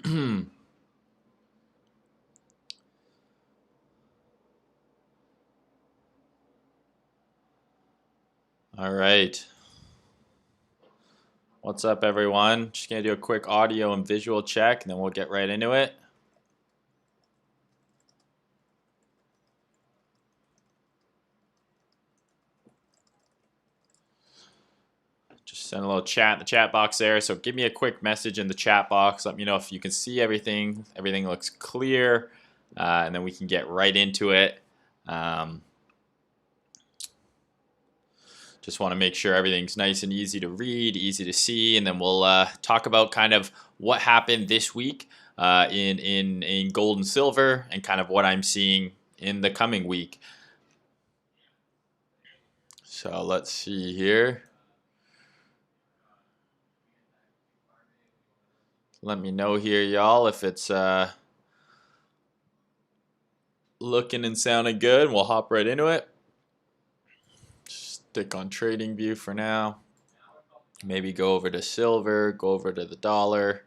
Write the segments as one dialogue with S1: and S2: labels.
S1: All right. What's up, everyone? Just going to do a quick audio and visual check, and then we'll get right into it. Just send a little chat in the chat box there. So give me a quick message in the chat box. Let me know if you can see everything. Everything looks clear, and then we can get right into it. Just want to make sure everything's nice and easy to read, easy to see, and then we'll talk about kind of what happened this week in gold and silver, and kind of what I'm seeing in the coming week. So let's see here. Let me know here, y'all, if it's looking and sounding good. We'll hop right into it. Stick on trading view for now. Maybe go over to silver, go over to the dollar.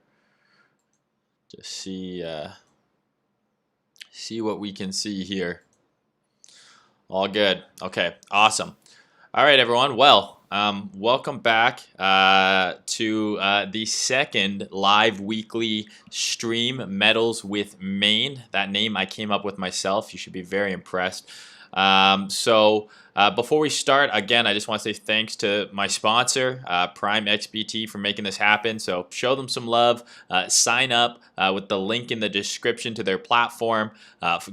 S1: Just see what we can see here. All good. Okay, awesome. All right, everyone. Well, welcome back to the second live weekly stream, Metals with Mayne. That name I came up with myself. You should be very impressed. Before we start, again, I just want to say thanks to my sponsor, Prime XBT, for making this happen. So show them some love. Sign up with the link in the description to their platform.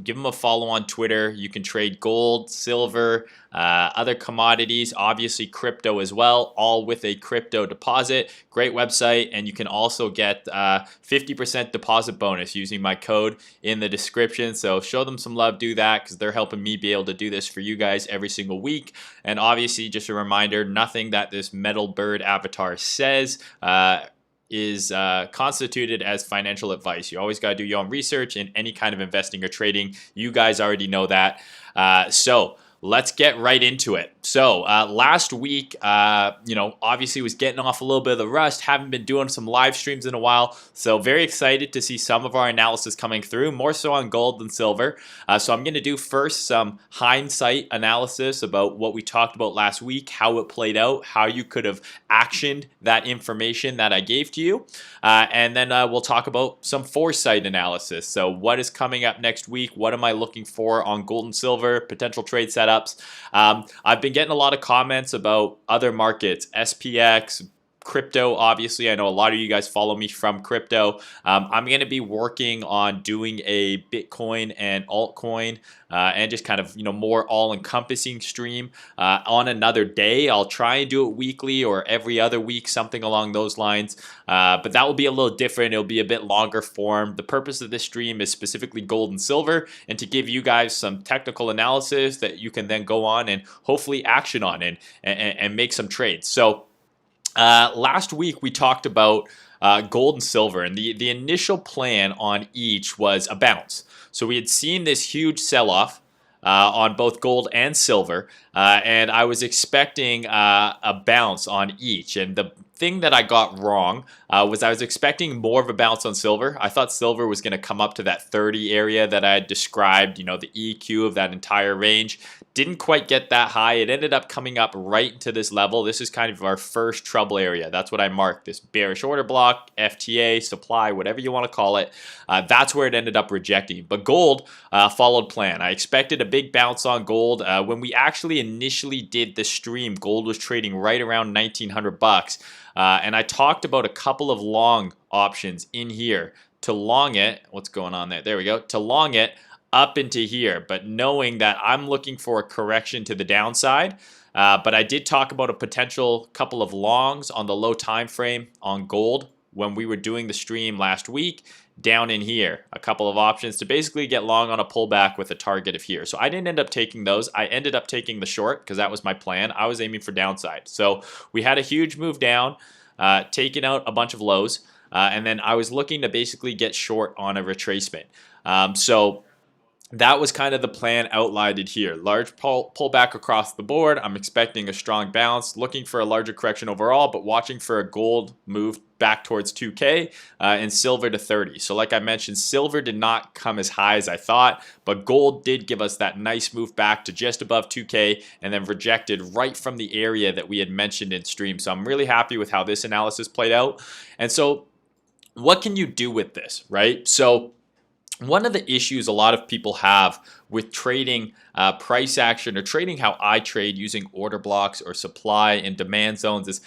S1: Give them a follow on Twitter. You can trade gold, silver, other commodities, obviously crypto as well, all with a crypto deposit. Great website, and you can also get 50% deposit bonus using my code in the description. So show them some love, do that, because they're helping me be able to do this for you guys every single week. And obviously, just a reminder, nothing that this metal bird avatar says is constituted as financial advice. You always got to do your own research in any kind of investing or trading. You guys already know that. So let's get right into it. So last week, obviously was getting off a little bit of the rust. Haven't been doing some live streams in a while. So very excited to see some of our analysis coming through, more so on gold than silver. So I'm going to do first some hindsight analysis about what we talked about last week, how it played out, how you could have actioned that information that I gave to you. And then we'll talk about some foresight analysis. So what is coming up next week? What am I looking for on gold and silver, potential trade setups? I've been getting a lot of comments about other markets, SPX, crypto. Obviously, I know a lot of you guys follow me from crypto. I'm going to be working on doing a Bitcoin and altcoin and just kind of more all-encompassing stream on another day. I'll try and do it weekly or every other week, something along those lines. But that will be a little different. It'll be a bit longer form. The purpose of this stream is specifically gold and silver, and to give you guys some technical analysis that you can then go on and hopefully action on and make some trades. So last week we talked about gold and silver, and the initial plan on each was a bounce. So we had seen this huge sell-off on both gold and silver, and I was expecting a bounce on each. And the thing that I got wrong was I was expecting more of a bounce on silver. I thought silver was going to come up to that 30 area that I had described, the EQ of that entire range. Didn't quite get that high. It ended up coming up right into this level. This is kind of our first trouble area. That's what I marked, this bearish order block, FTA, supply, whatever you want to call it. That's where it ended up rejecting. But gold followed plan. I expected a big bounce on gold. When we actually initially did the stream, gold was trading right around 1,900 bucks. And I talked about a couple of long options in here to long it. What's going on there? There we go. To long it up into here, but knowing that I'm looking for a correction to the downside. But I did talk about a potential couple of longs on the low time frame on gold when we were doing the stream last week down in here. A couple of options to basically get long on a pullback with a target of here. So I didn't end up taking those. I ended up taking the short because that was my plan. I was aiming for downside. So we had a huge move down, taking out a bunch of lows, and then I was looking to basically get short on a retracement. So that was kind of the plan outlined here. Large pullback across the board. I'm expecting a strong bounce, looking for a larger correction overall, but watching for a gold move back towards 2K and silver to 30. So like I mentioned, silver did not come as high as I thought, but gold did give us that nice move back to just above 2K and then rejected right from the area that we had mentioned in stream. So I'm really happy with how this analysis played out. And so what can you do with this, right? So one of the issues a lot of people have with trading price action or trading how I trade using order blocks or supply and demand zones is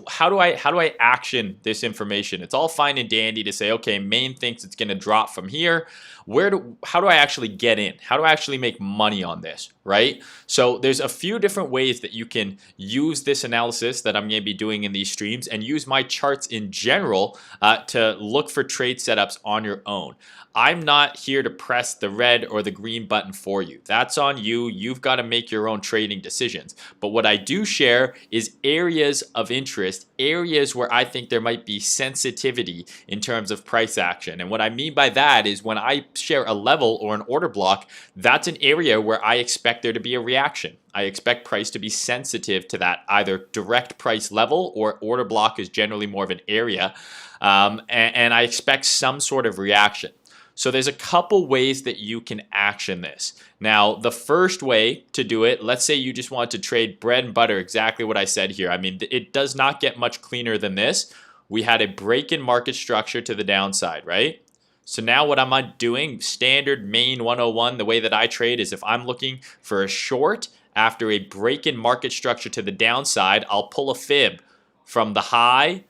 S1: how do I action this information? It's all fine and dandy to say, okay, Mayne thinks it's going to drop from here. How do I actually get in? How do I actually make money on this, right? So there's a few different ways that you can use this analysis that I'm going to be doing in these streams and use my charts in general to look for trade setups on your own. I'm not here to press the red or the green button for you. That's on you. You've got to make your own trading decisions. But what I do share is areas of interest, areas where I think there might be sensitivity in terms of price action. And what I mean by that is when I share a level or an order block, that's an area where I expect there to be a reaction. I expect price to be sensitive to that either direct price level or order block is generally more of an area. And I expect some sort of reaction. So there's a couple ways that you can action this. Now, the first way to do it, let's say you just want to trade bread and butter, exactly what I said here. I mean, it does not get much cleaner than this. We had a break in market structure to the downside, right? So now what I'm doing, standard Mayne 101, the way that I trade is if I'm looking for a short after a break in market structure to the downside, I'll pull a fib from the high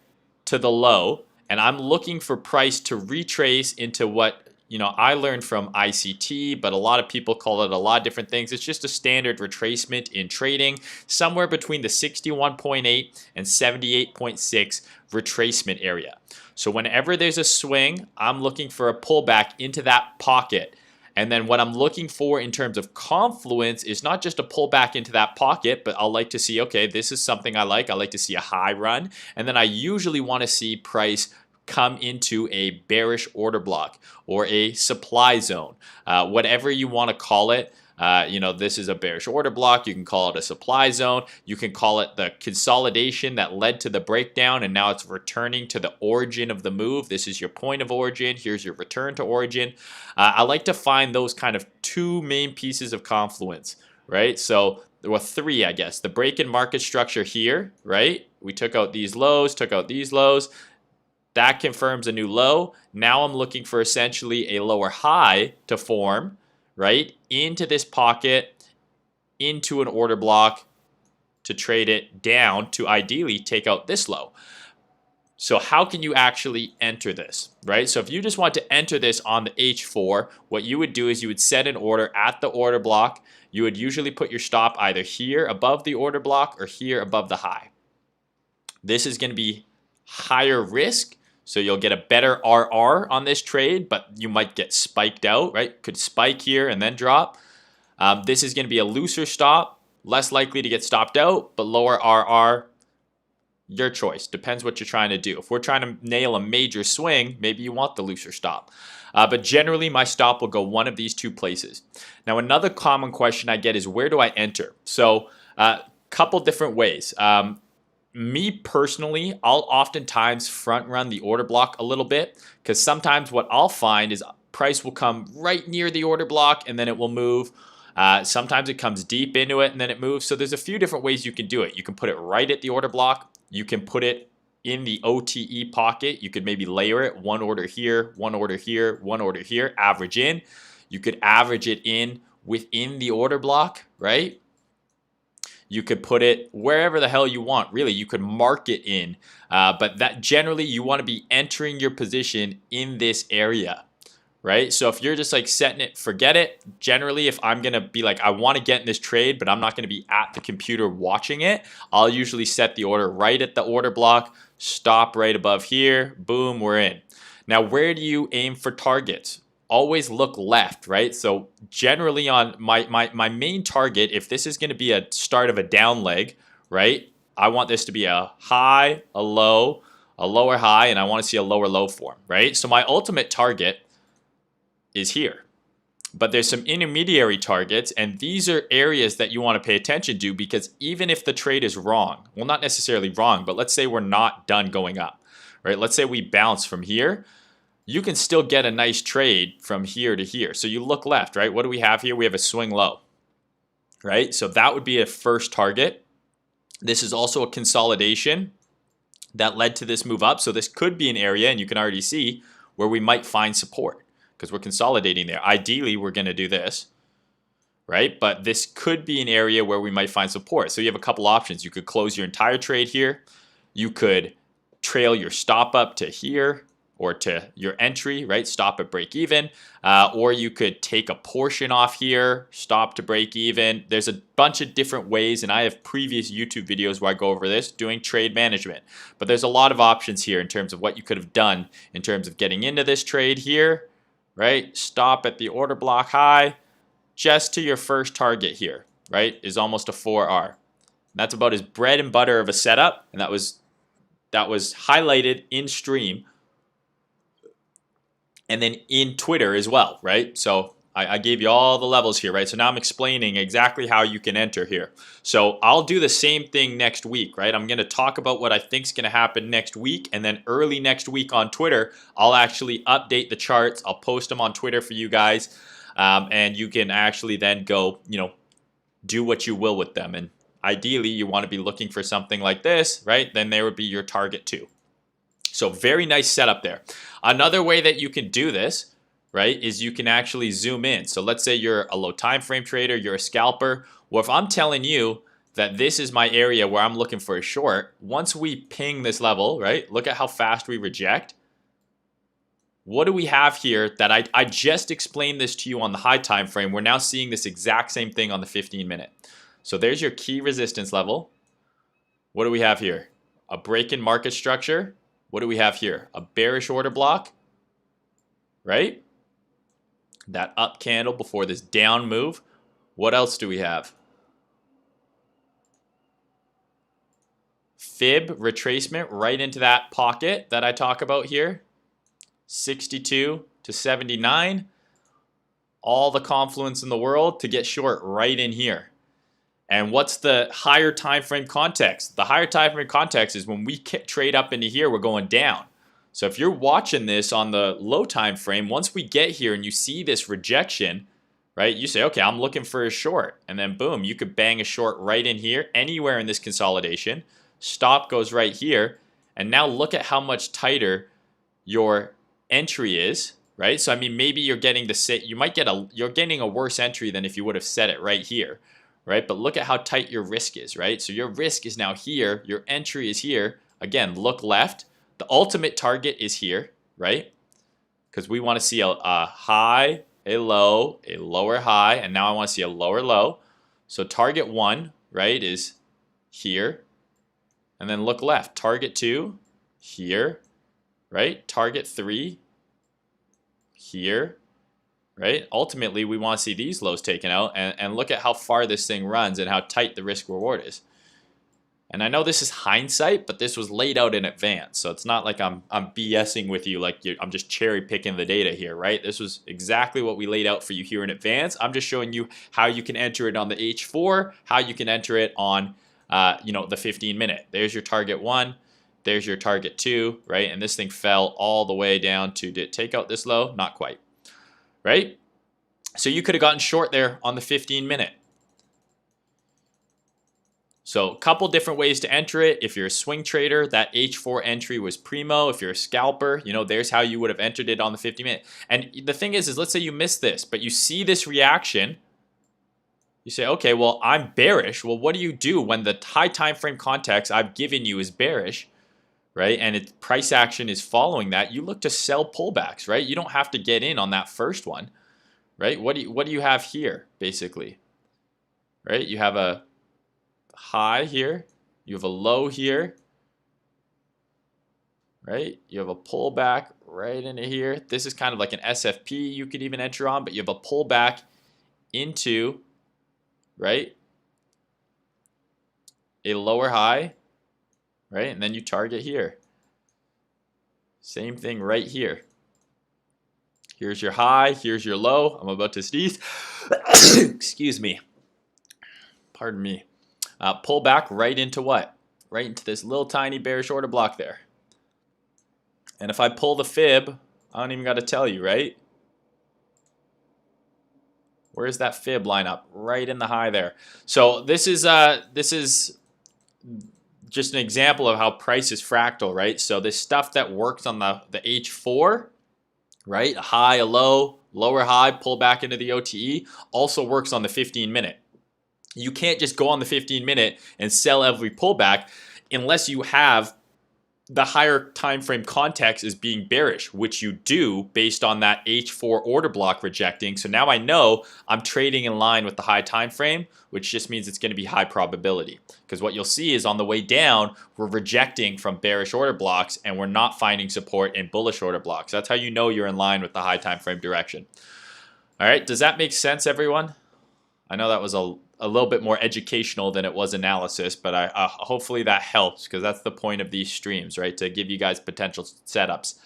S1: to the low, and I'm looking for price to retrace into what I learned from ICT, but a lot of people call it a lot of different things. It's just a standard retracement in trading, somewhere between the 61.8 and 78.6 retracement area. So whenever there's a swing, I'm looking for a pullback into that pocket. And then what I'm looking for in terms of confluence is not just a pullback into that pocket, but I'll like to see, okay, this is something I like. I like to see a high run. And then I usually want to see price come into a bearish order block or a supply zone, whatever you want to call it. This is a bearish order block. You can call it a supply zone. You can call it the consolidation that led to the breakdown, and now it's returning to the origin of the move. This is your point of origin. Here's your return to origin. I like to find those kind of two main pieces of confluence, right? So there were three, I guess. The break in market structure here, right? We took out these lows, took out these lows. That confirms a new low. Now I'm looking for essentially a lower high to form, right, into this pocket, into an order block to trade it down to ideally take out this low. So how can you actually enter this, right? So if you just want to enter this on the H4, what you would do is you would set an order at the order block. You would usually put your stop either here above the order block or here above the high. This is going to be higher risk. So you'll get a better RR on this trade, but you might get spiked out, right? Could spike here and then drop. This is going to be a looser stop, less likely to get stopped out, but lower RR. Your choice. Depends what you're trying to do. If we're trying to nail a major swing, maybe you want the looser stop. But generally, my stop will go one of these two places. Now, another common question I get is, where do I enter? So a couple different ways. Me personally, I'll oftentimes front run the order block a little bit because sometimes what I'll find is price will come right near the order block and then it will move. Sometimes it comes deep into it and then it moves. So there's a few different ways you can do it. You can put it right at the order block. You can put it in the OTE pocket. You could maybe layer it, one order here, one order here, one order here, average in. You could average it in within the order block, right? You could put it wherever the hell you want. Really, you could mark it in. But that generally, you want to be entering your position in this area, right? So if you're just like setting it, forget it. Generally, if I'm going to be like, I want to get in this trade, but I'm not going to be at the computer watching it, I'll usually set the order right at the order block, stop right above here, boom, we're in. Now, where do you aim for targets? Always look left, right? So generally on my main target, if this is going to be a start of a down leg, right? I want this to be a high, a low, a lower high, and I want to see a lower low form, right? So my ultimate target is here. But there's some intermediary targets, and these are areas that you want to pay attention to, because even if the trade is wrong, well, not necessarily wrong, but let's say we're not done going up, right? Let's say we bounce from here. You can still get a nice trade from here to here. So you look left, right? What do we have here? We have a swing low, right? So that would be a first target. This is also a consolidation that led to this move up. So this could be an area, and you can already see where we might find support because we're consolidating there. Ideally, we're going to do this, right? But this could be an area where we might find support. So you have a couple options. You could close your entire trade here. You could trail your stop up to here or to your entry, right? Stop at break even. Or you could take a portion off here, stop to break even. There's a bunch of different ways, and I have previous YouTube videos where I go over this, doing trade management. But there's a lot of options here in terms of what you could have done in terms of getting into this trade here, right? Stop at the order block high, just to your first target here, right? Is almost a 4R. That's about as bread and butter of a setup, and that was highlighted in stream and then in Twitter as well, right? So I gave you all the levels here, right? So now I'm explaining exactly how you can enter here. So I'll do the same thing next week, right? I'm going to talk about what I think is going to happen next week, and then early next week on Twitter, I'll actually update the charts. I'll post them on Twitter for you guys, and you can actually then go, do what you will with them. And ideally, you want to be looking for something like this, right? Then there would be your target too. So very nice setup there. Another way that you can do this, right, is you can actually zoom in. So let's say you're a low time frame trader, you're a scalper. Well, if I'm telling you that this is my area where I'm looking for a short, once we ping this level, right, look at how fast we reject. What do we have here that I just explained this to you on the high time frame. We're now seeing this exact same thing on the 15-minute. So there's your key resistance level. What do we have here? A break in market structure. What do we have here? A bearish order block, right? That up candle before this down move. What else do we have? Fib retracement right into that pocket that I talk about here. 62 to 79. All the confluence in the world to get short right in here. And what's the higher time frame context? The higher time frame context is when we trade up into here, we're going down. So if you're watching this on the low time frame, once we get here and you see this rejection, right, you say, okay, I'm looking for a short. And then boom, you could bang a short right in here, anywhere in this consolidation. Stop goes right here. And now look at how much tighter your entry is, right? So I mean, maybe you're getting you're getting a worse entry than if you would have set it right here. Right? But look at how tight your risk is, right? So your risk is now here. Your entry is here. Again, look left. The ultimate target is here, right? Because we want to see a high, a low, a lower high, and now I want to see a lower low. So target 1, right, is here. And then look left. Target 2, here, right? Target 3, here. Right? Ultimately, we want to see these lows taken out and look at how far this thing runs and how tight the risk reward is. And I know this is hindsight, but this was laid out in advance. So it's not like I'm BSing with you, like I'm just cherry picking the data here, right? This was exactly what we laid out for you here in advance. I'm just showing you how you can enter it on the H4, how you can enter it on the 15-minute. There's your target 1. There's your target 2, right? And this thing fell all the way down to, did it take out this low? Not quite. Right? So you could have gotten short there on the 15-minute. So a couple different ways to enter it. If you're a swing trader, that H4 entry was primo. If you're a scalper, there's how you would have entered it on the 15-minute. And the thing is let's say you missed this, but you see this reaction. You say, okay, well, I'm bearish. Well, what do you do when the high time frame context I've given you is bearish? Right? And price action is following that. You look to sell pullbacks, right? You don't have to get in on that first one, right? What do you have here, basically? Right? You have a high here. You have a low here. Right? You have a pullback right into here. This is kind of like an SFP you could even enter on, but you have a pullback into, right, a lower high. Right? And then you target here. Same thing right here. Here's your high. Here's your low. I'm about to sneeze. Excuse me. Pardon me. Pull back right into what? Right into this little tiny bearish order block there. And if I pull the fib, I don't even got to tell you, right? Where's that fib line up? Right in the high there. So this is just an example of how price is fractal, right? So this stuff that works on the H4, right? A high, a low, lower high, pull back into the OTE, also works on the 15-minute. You can't just go on the 15-minute and sell every pullback unless you have the higher time frame context is being bearish, which you do based on that H4 order block rejecting. So now I know I'm trading in line with the high time frame, which just means it's going to be high probability. Because what you'll see is on the way down, we're rejecting from bearish order blocks and we're not finding support in bullish order blocks. That's how you know you're in line with the high time frame direction. All right, does that make sense, everyone? I know that was a little bit more educational than it was analysis, but hopefully that helps, because that's the point of these streams, right? To give you guys potential setups.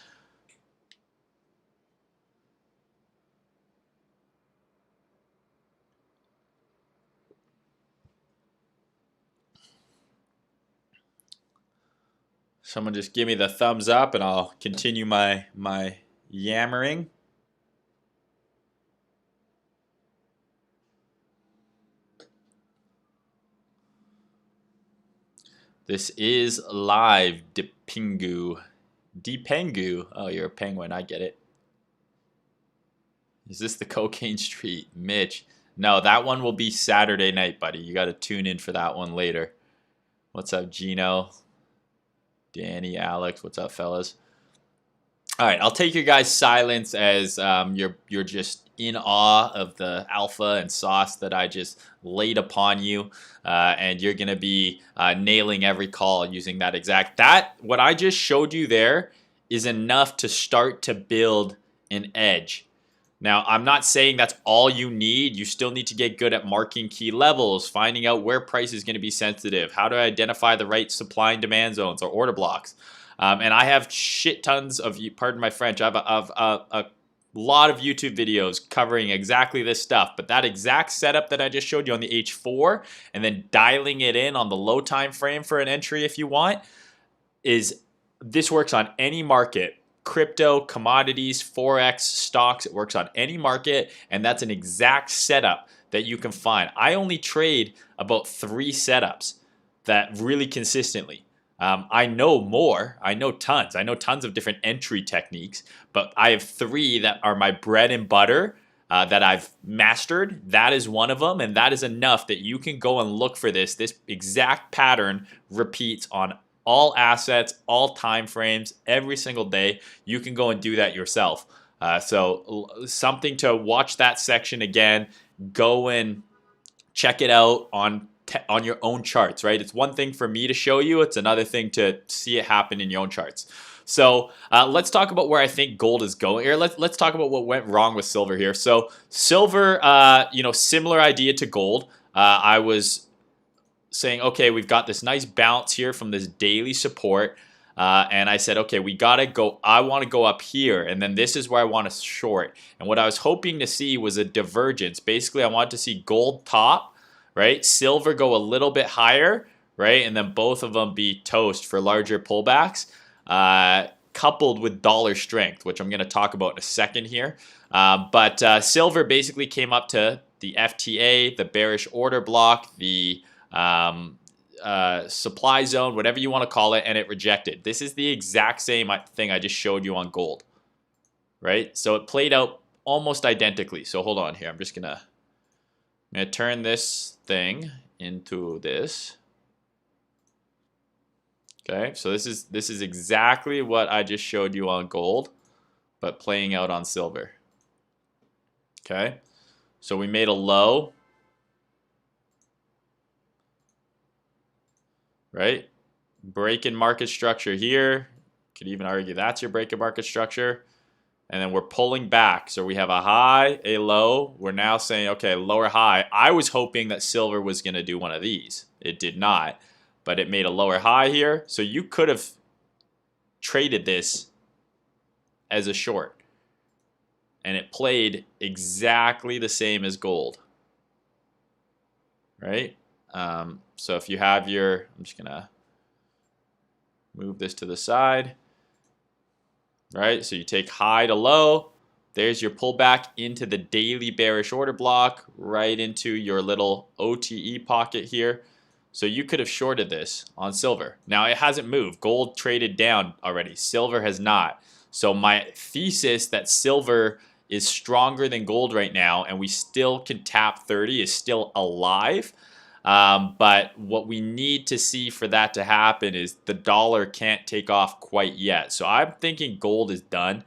S1: Someone just give me the thumbs up and I'll continue my yammering. This is live, Dipingu. Dipengu. Oh, you're a penguin. I get it. Is this the Cocaine Street? Mitch. No, that one will be Saturday night, buddy. You got to tune in for that one later. What's up, Gino? Danny, Alex. What's up, fellas? All right, I'll take your guys' silence as you're just in awe of the alpha and sauce that I just laid upon you, and you're gonna be nailing every call using that exact. What I just showed you there is enough to start to build an edge. Now, I'm not saying that's all you need. You still need to get good at marking key levels, finding out where price is going to be sensitive, how to identify the right supply and demand zones or order blocks. And I have shit tons of, pardon my French, I have a lot of YouTube videos covering exactly this stuff. But that exact setup that I just showed you on the H4 and then dialing it in on the low time frame for an entry if you want, this works on any market. Crypto, commodities, Forex, stocks, it works on any market. And that's an exact setup that you can find. I only trade about 3 setups that really consistently. I know more. I know tons. I know tons of different entry techniques, but I have 3 that are my bread and butter that I've mastered. That is one of them, and that is enough that you can go and look for this. This exact pattern repeats on all assets, all time frames, every single day. You can go and do that yourself. So something to watch that section again. Go and check it out on your own charts, right? It's one thing for me to show you. It's another thing to see it happen in your own charts. So let's talk about where I think gold is going here. Let's talk about what went wrong with silver here. So silver, similar idea to gold. I was saying, okay, we've got this nice bounce here from this daily support. And I said, okay, we got to go. I want to go up here. And then this is where I want to short. And what I was hoping to see was a divergence. Basically, I want to see gold top, right? Silver go a little bit higher, right? And then both of them be toast for larger pullbacks, coupled with dollar strength, which I'm going to talk about in a second here. But silver basically came up to the FTA, the bearish order block, the supply zone, whatever you want to call it, and it rejected. This is the exact same thing I just showed you on gold, right? So it played out almost identically. So hold on here. I'm going to turn this thing into this. Okay, so this is exactly what I just showed you on gold, but playing out on silver. Okay, so we made a low, right? Break in market structure here. Could even argue that's your break in market structure. And then we're pulling back. So we have a high, a low. We're now saying, okay, lower high. I was hoping that silver was going to do one of these. It did not, but it made a lower high here. So you could have traded this as a short. and it played exactly the same as gold, right? So if you have your, I'm just gonna move this to the side, right? So you take high to low, there's your pullback into the daily bearish order block, right into your little OTE pocket here. So you could have shorted this on silver. Now it hasn't moved. Gold traded down already. Silver has not. So my thesis that silver is stronger than gold right now and we still can tap 30 is still alive. But what we need to see for that to happen is the dollar can't take off quite yet. So I'm thinking gold is done.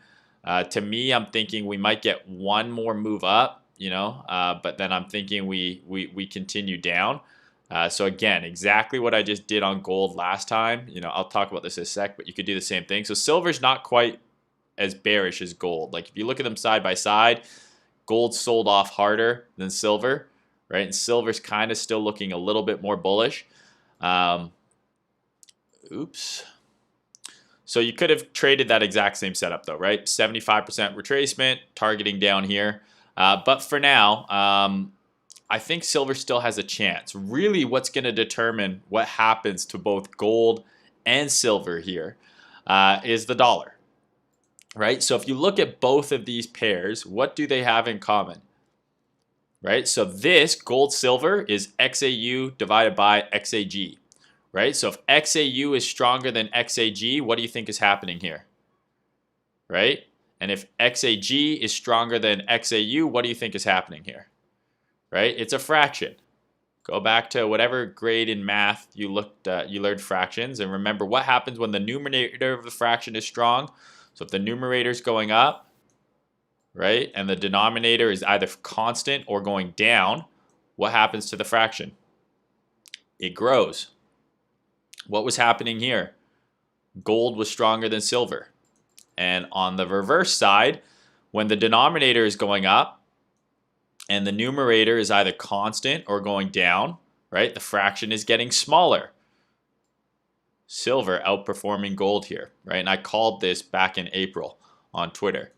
S1: To me, I'm thinking we might get one more move up, but then I'm thinking we continue down. So again, exactly what I just did on gold last time. I'll talk about this in a sec, but you could do the same thing. So silver's not quite as bearish as gold. Like if you look at them side by side, gold sold off harder than silver, right? And silver's kind of still looking a little bit more bullish. Oops. So you could have traded that exact same setup though, right? 75% retracement, targeting down here. But for now, I think silver still has a chance. Really what's going to determine what happens to both gold and silver here is the dollar, right? So if you look at both of these pairs, what do they have in common? Right? So this gold silver is XAU divided by XAG, right? So if XAU is stronger than XAG, what do you think is happening here? Right? And if XAG is stronger than XAU, what do you think is happening here? Right? It's a fraction. Go back to whatever grade in math you learned fractions, and remember what happens when the numerator of the fraction is strong. So if the numerator is going up, right, and the denominator is either constant or going down, what happens to the fraction? It grows. What was happening here? Gold was stronger than silver. And on the reverse side, when the denominator is going up and the numerator is either constant or going down, right, the fraction is getting smaller. Silver outperforming gold here, right? And I called this back in April on Twitter.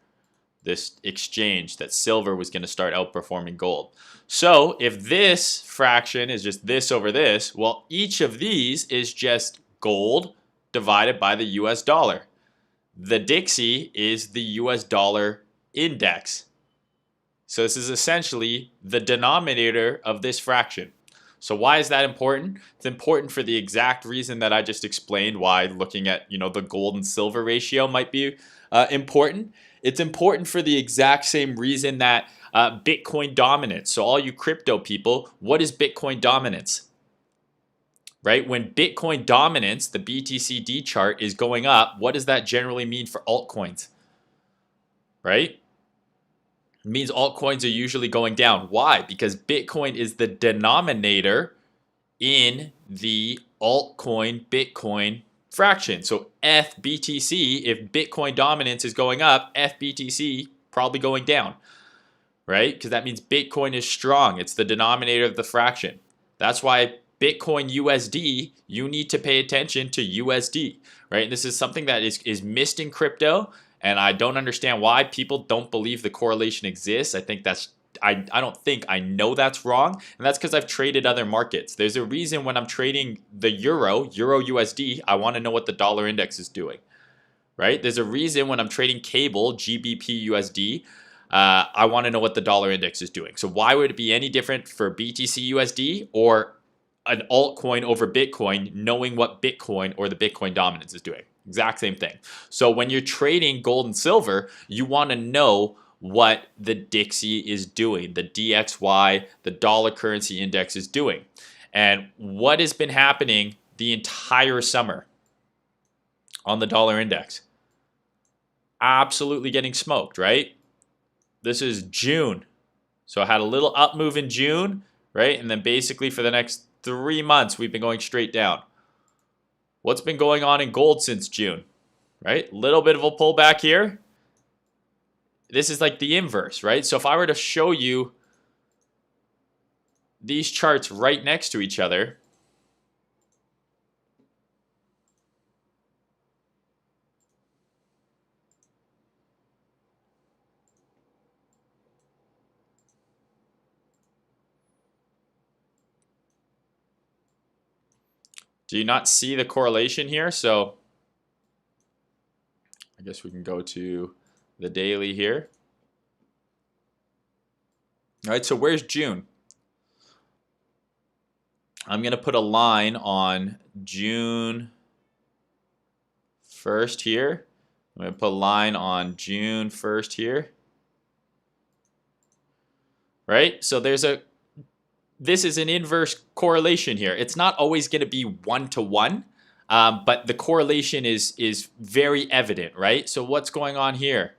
S1: This exchange that silver was going to start outperforming gold. So if this fraction is just this over this, well, each of these is just gold divided by the US dollar. The Dixie is the US dollar index. So this is essentially the denominator of this fraction. So why is that important? It's important for the exact reason that I just explained why looking at the gold and silver ratio might be important. It's important for the exact same reason that Bitcoin dominance. So all you crypto people, what is Bitcoin dominance? Right? When Bitcoin dominance, the BTCD chart is going up, what does that generally mean for altcoins? Right? It means altcoins are usually going down. Why? Because Bitcoin is the denominator in the altcoin Bitcoin fraction. So FBTC, if Bitcoin dominance is going up, FBTC probably going down, right? Because that means Bitcoin is strong. It's the denominator of the fraction. That's why Bitcoin USD, you need to pay attention to USD, right? And this is something that is missed in crypto. And I don't understand why people don't believe the correlation exists. I think that's I don't think I know that's wrong, and that's because I've traded other markets. There's a reason when I'm trading the euro USD, I want to know what the dollar index is doing, right? There's a reason when I'm trading cable GBP USD, I want to know what the dollar index is doing. So why would it be any different for BTC USD or an altcoin over Bitcoin, knowing what Bitcoin or the Bitcoin dominance is doing? Exact same thing. So when you're trading gold and silver, you want to know what the Dixie is doing, the DXY, the dollar currency index is doing. And what has been happening the entire summer on the dollar index? Absolutely getting smoked, right? This is June. So I had a little up move in June, right? And then basically for the next 3 months, we've been going straight down. What's been going on in gold since June, right? Little bit of a pullback here. This is like the inverse, right? So if I were to show you these charts right next to each other, Do you not see the correlation here? So I guess we can go to the daily here. All right, so where's June? I'm going to put a line on June 1st here. I'm going to put a line on June 1st here. Right? So this is an inverse correlation here. It's not always going to be 1-to-1, but the correlation is very evident, right? So what's going on here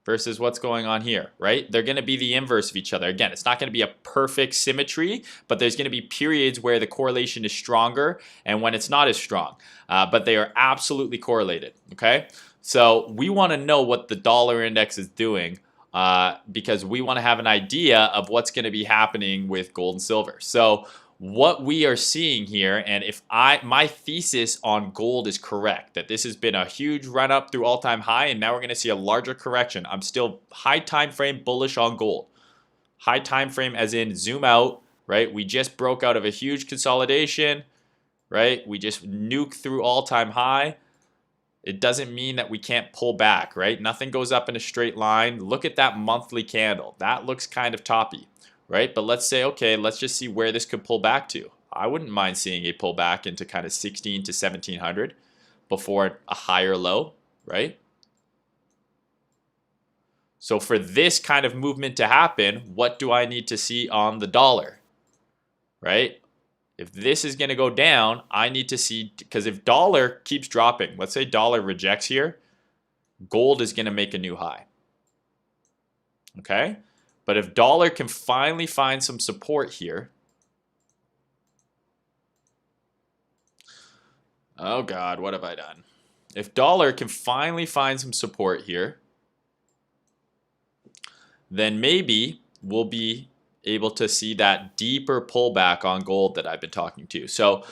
S1: versus what's going on here, right? They're going to be the inverse of each other. Again, it's not going to be a perfect symmetry, but there's going to be periods where the correlation is stronger and when it's not as strong. But they are absolutely correlated, okay? So we want to know what the dollar index is doing because we want to have an idea of what's going to be happening with gold and silver. So what we are seeing here, and if my thesis on gold is correct, that this has been a huge run up through all-time high, and now we're going to see a larger correction. I'm still high time frame bullish on gold. High time frame as in zoom out, right? We just broke out of a huge consolidation, right? We just nuked through all-time high. It doesn't mean that we can't pull back, right? Nothing goes up in a straight line. Look at that monthly candle. That looks kind of toppy, right? But let's say, okay, let's just see where this could pull back to. I wouldn't mind seeing a pullback into kind of 16 to 1700 before a higher low, right? So for this kind of movement to happen, what do I need to see on the dollar, right? If this is going to go down, I need to see, because if dollar keeps dropping, let's say dollar rejects here, gold is going to make a new high. Okay? But if dollar can finally find some support here, oh God, what have I done? If dollar can finally find some support here, then maybe we'll be able to see that deeper pullback on gold that I've been talking to. So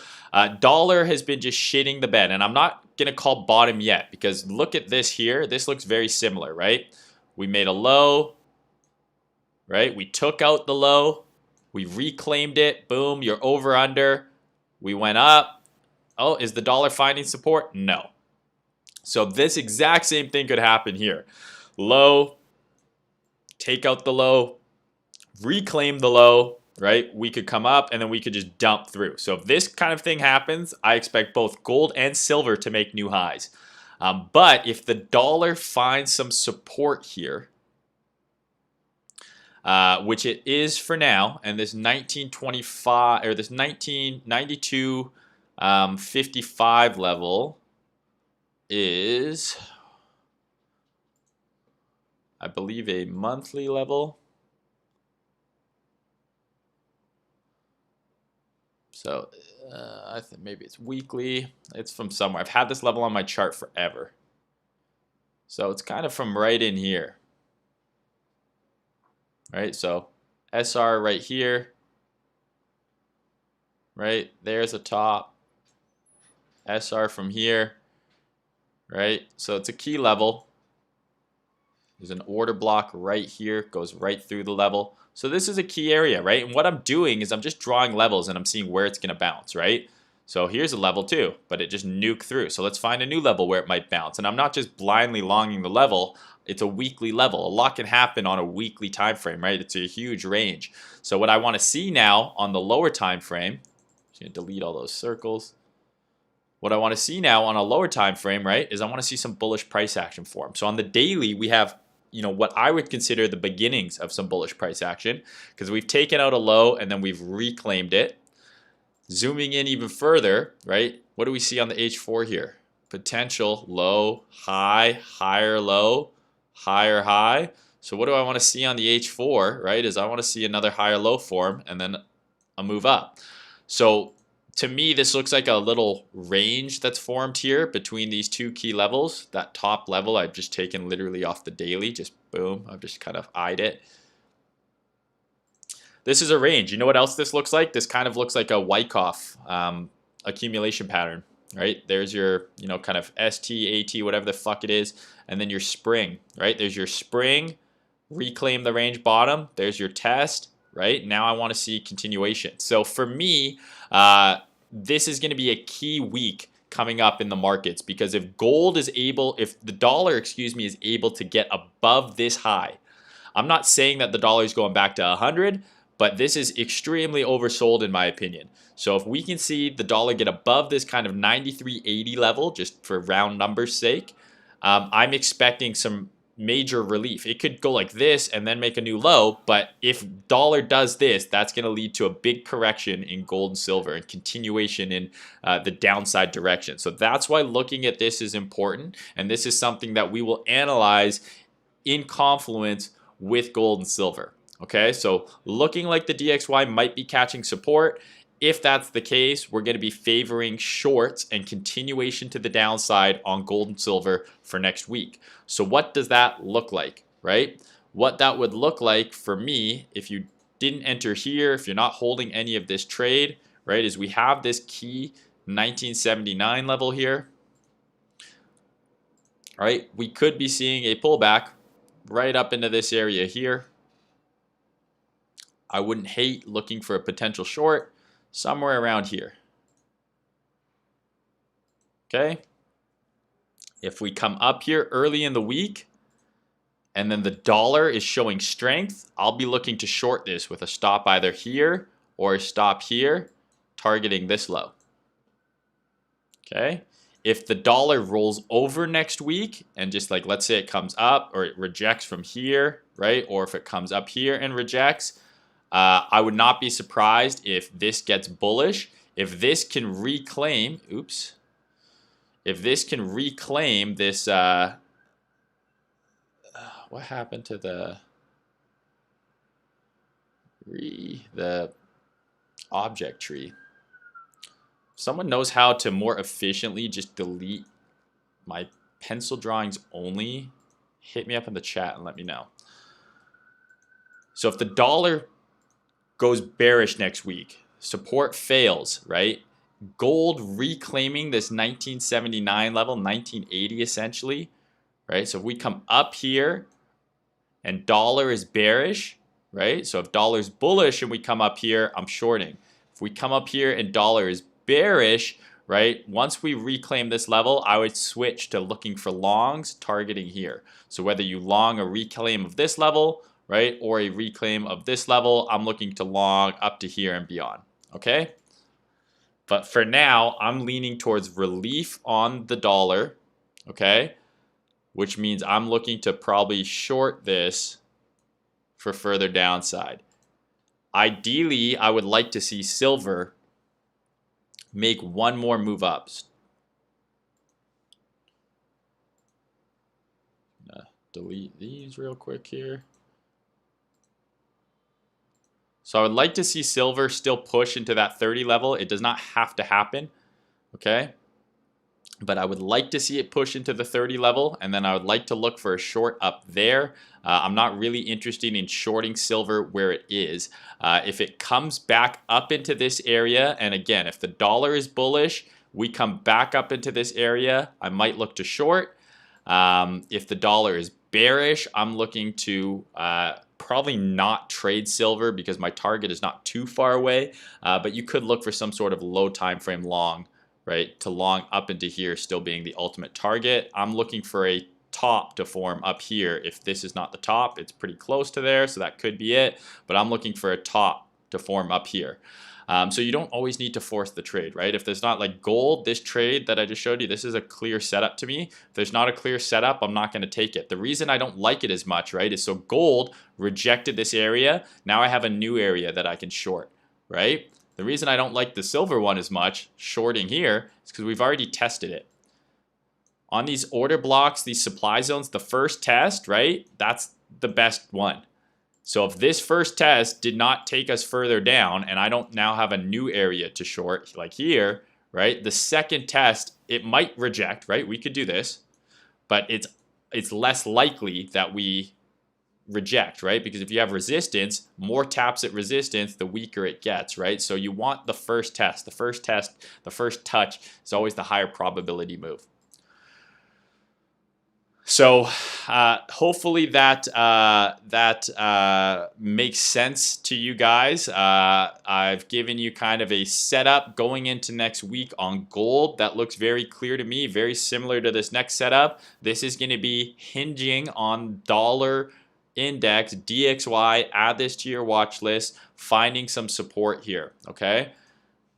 S1: dollar has been just shitting the bed, and I'm not going to call bottom yet because look at this here. This looks very similar, right? We made a low, right? We took out the low. We reclaimed it. Boom, you're over under. We went up. Oh, is the dollar finding support? No. So this exact same thing could happen here. Low, take out the low, reclaim the low, right? We could come up and then we could just dump through. So if this kind of thing happens, I expect both gold and silver to make new highs. But if the dollar finds some support here, which it is for now, and this 1925 or this 1992 55 level is, I believe, a monthly level. So I think maybe it's weekly. It's from somewhere. I've had this level on my chart forever. So it's kind of from right in here. Right, so SR right here. Right, there's a top. SR from here. Right, so it's a key level. There's an order block right here, goes right through the level. So this is a key area, right? And what I'm doing is I'm just drawing levels and I'm seeing where it's going to bounce, right? So here's a level too, but it just nuked through. So let's find a new level where it might bounce. And I'm not just blindly longing the level. It's a weekly level. A lot can happen on a weekly time frame, right? It's a huge range. So what I want to see now on the lower time frame, I'm just going to delete all those circles. What I want to see now on a lower time frame, right, is I want to see some bullish price action form. So on the daily, we have, you know, what I would consider the beginnings of some bullish price action because we've taken out a low and then we've reclaimed it. Zooming in even further, right? What do we see on the H4 here? Potential low, high, higher low, higher high. So what do I want to see on the H4, right? Is I want to see another higher low form and then a move up. So to me, this looks like a little range that's formed here between these two key levels. That top level I've just taken literally off the daily, just boom, I've just kind of eyed it. This is a range. You know what else this looks like? This kind of looks like a Wyckoff accumulation pattern, right? There's your, you know, kind of ST, AT, whatever the fuck it is, and then your spring, right? There's your spring, reclaim the range bottom. There's your test, right? Now I want to see continuation. So for me, this is going to be a key week coming up in the markets, because if gold is able, if the dollar, excuse me, is able to get above this high, I'm not saying that the dollar is going back to 100, but this is extremely oversold in my opinion. So if we can see the dollar get above this kind of 93.80 level, just for round numbers sake, I'm expecting some major relief. It could go like this and then make a new low, but if dollar does this, that's going to lead to a big correction in gold and silver and continuation in the downside direction. So that's why looking at this is important, and this is something that we will analyze in confluence with gold and silver. Okay, so looking like the DXY might be catching support. If that's the case, we're going to be favoring shorts and continuation to the downside on gold and silver for next week. So what does that look like, right? What that would look like for me, if you didn't enter here, if you're not holding any of this trade, right, is we have this key 1979 level here, right? We could be seeing a pullback right up into this area here. I wouldn't hate looking for a potential short somewhere around here. Okay. If we come up here early in the week and then the dollar is showing strength, I'll be looking to short this with a stop either here or a stop here, targeting this low. Okay. If the dollar rolls over next week and just like, let's say it comes up or it rejects from here, right? Or if it comes up here and rejects, I would not be surprised if this gets bullish. If this can reclaim, if this can reclaim this, what happened to the object tree? Someone knows how to more efficiently just delete my pencil drawings only, hit me up in the chat and let me know. So if the dollar goes bearish next week, support fails, right? Gold reclaiming this 1979 level, 1980 essentially, right? So if we come up here and dollar is bearish, right? So if dollar is bullish and we come up here, I'm shorting. If we come up here and dollar is bearish, right? Once we reclaim this level, I would switch to looking for longs targeting here. So whether you long a reclaim of this level, right, or a reclaim of this level, I'm looking to long up to here and beyond, okay? But for now, I'm leaning towards relief on the dollar, okay? Which means I'm looking to probably short this for further downside. Ideally, I would like to see silver make one more move up. Delete these real quick here. So I would like to see silver still push into that 30 level. It does not have to happen, okay? But I would like to see it push into the 30 level, and then I would like to look for a short up there. I'm not really interested in shorting silver where it is. If it comes back up into this area, and again, if the dollar is bullish, we come back up into this area, I might look to short. If the dollar is bearish, I'm looking to probably not trade silver because my target is not too far away, but you could look for some sort of low time frame long, right, to long up into here still being the ultimate target. I'm looking for a top to form up here. If this is not the top, it's pretty close to there, so that could be it, but I'm looking for a top to form up here. So you don't always need to force the trade, right? If there's not like gold, this trade that I just showed you, this is a clear setup to me. If there's not a clear setup, I'm not going to take it. The reason I don't like it as much, right, is so gold rejected this area. Now I have a new area that I can short, right? The reason I don't like the silver one as much, shorting here, is because we've already tested it. On these order blocks, these supply zones, the first test, right, that's the best one. So if this first test did not take us further down and I don't now have a new area to short like here, right? The second test, it might reject, right? We could do this, but it's less likely that we reject, right? Because if you have resistance, more taps at resistance, the weaker it gets, right? So you want the first test. The first test, the first touch is always the higher probability move. So hopefully that makes sense to you guys. I've given you kind of a setup going into next week on gold that looks very clear to me, very similar to this next setup. This is going to be hinging on dollar index DXY. Add this to your watch list, finding some support here. Okay,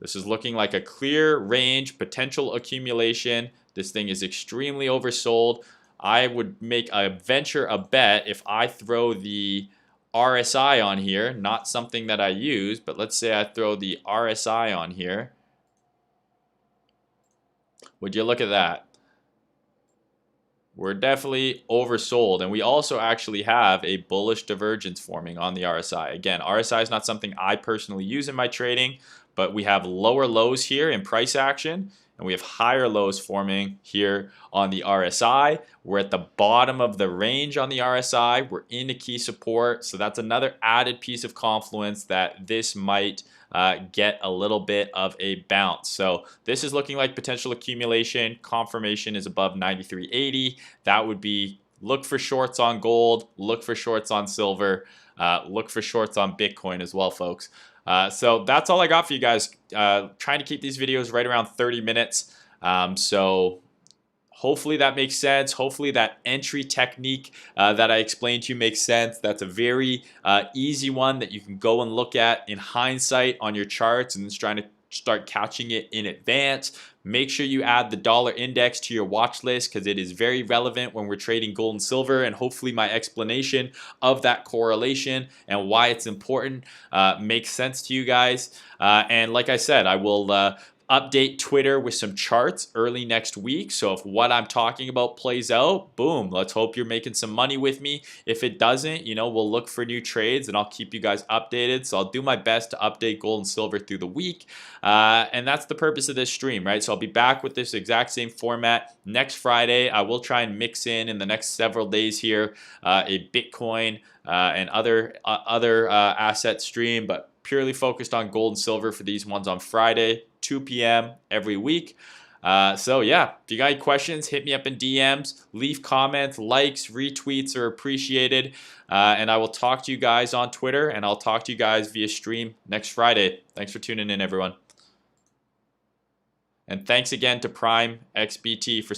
S1: this is looking like a clear range, potential accumulation. This thing is extremely oversold. I would make a bet if I throw the RSI on here, not something that I use, but let's say I throw the RSI on here. Would you look at that? We're definitely oversold, and we also actually have a bullish divergence forming on the RSI. Again, RSI is not something I personally use in my trading, but we have lower lows here in price action, and we have higher lows forming here on the RSI. We're at the bottom of the range on the RSI. We're into key support, so that's another added piece of confluence that this might get a little bit of a bounce. So this is looking like potential accumulation. Confirmation is above 93.80. That would be look for shorts on gold, look for shorts on silver, look for shorts on Bitcoin as well, folks. So that's all I got for you guys. Trying to keep these videos right around 30 minutes. So hopefully that makes sense. Hopefully that entry technique that I explained to you makes sense. That's a very easy one that you can go and look at in hindsight on your charts and just trying to start catching it in advance. Make sure you add the dollar index to your watch list because it is very relevant when we're trading gold and silver, and hopefully my explanation of that correlation and why it's important makes sense to you guys. And like I said, I will update Twitter with some charts early next week. So if what I'm talking about plays out, boom, let's hope you're making some money with me. If it doesn't, we'll look for new trades and I'll keep you guys updated. So I'll do my best to update gold and silver through the week. And that's the purpose of this stream, right? So I'll be back with this exact same format next Friday. I will try and mix in the next several days here a Bitcoin and other asset stream, but purely focused on gold and silver for these ones on Friday, 2 p.m. every week. So yeah, if you got any questions, hit me up in DMs, leave comments, likes, retweets are appreciated. And I will talk to you guys on Twitter, and I'll talk to you guys via stream next Friday. Thanks for tuning in, everyone. And thanks again to Prime XBT for